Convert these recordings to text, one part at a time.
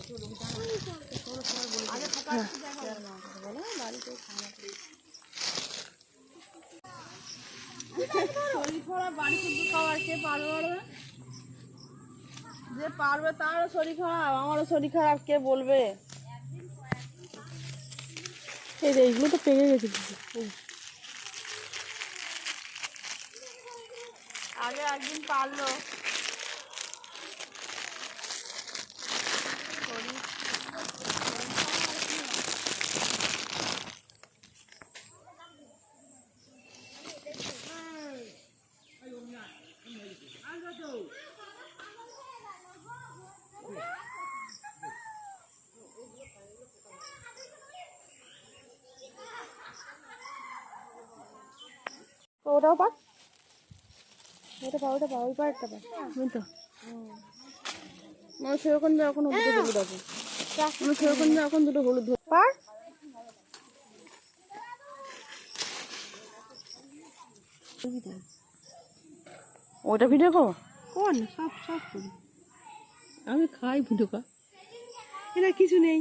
যে পারবে তারও শরীর খারাপ, আমারও শরীর খারাপ, কে বলবে? এইগুলো তো পেকে গেছে। আগে একদিন পারলো, ওটাও পাক, ওটা পা, ওটা পা, ওই পাড়টা পা, বুঝতো আমার সেরকম এখন দুটো হলুদ আছে, আমার সেরকম এখন দুটো হলুদ পার। ওটা ভিডিও করো, কর না, সব সব করি আমি, খাই ভিডিও কর, এটা কিছু নেই।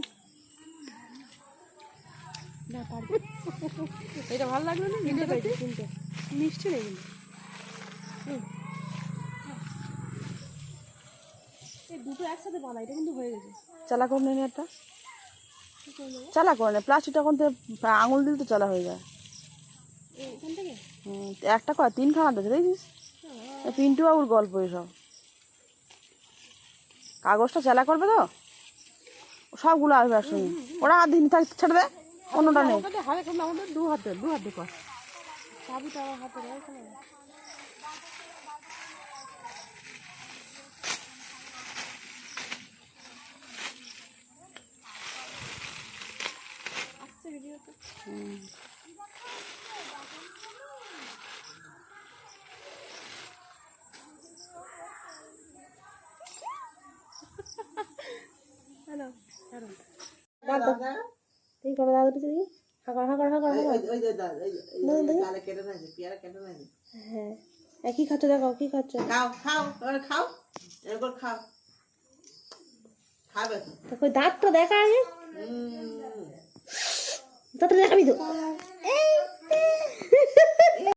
এটা ভালো লাগলো না, মিষ্টি নেই কিন্তু দুটো একসাথে বানাই, এটা কিন্তু হয়ে গেছে। চালা করে নেই একটা, চালা করে নে, প্লাস্টিকটা এখন আঙুল দিলে তো চালা হয়ে যায়। এখান থেকে একটা কয় তিনখানা দেখে দেখছিস, পিন্টু বাবুর গল্প এসব। কাগজটা চালা করবে তো, সবগুলো আসবে একসঙ্গে। ওরা হাত দিন থাক, ছেড়ে দে, অন্যটা নেই। আমাদের দু হাতে কর, চাবিটা আমার হাতে রয়েছে। কি খাচ্ছ দেখো, কি খাচ্ছ? দাঁতটা দেখা আগে, দাঁতটা দেখাবি তো।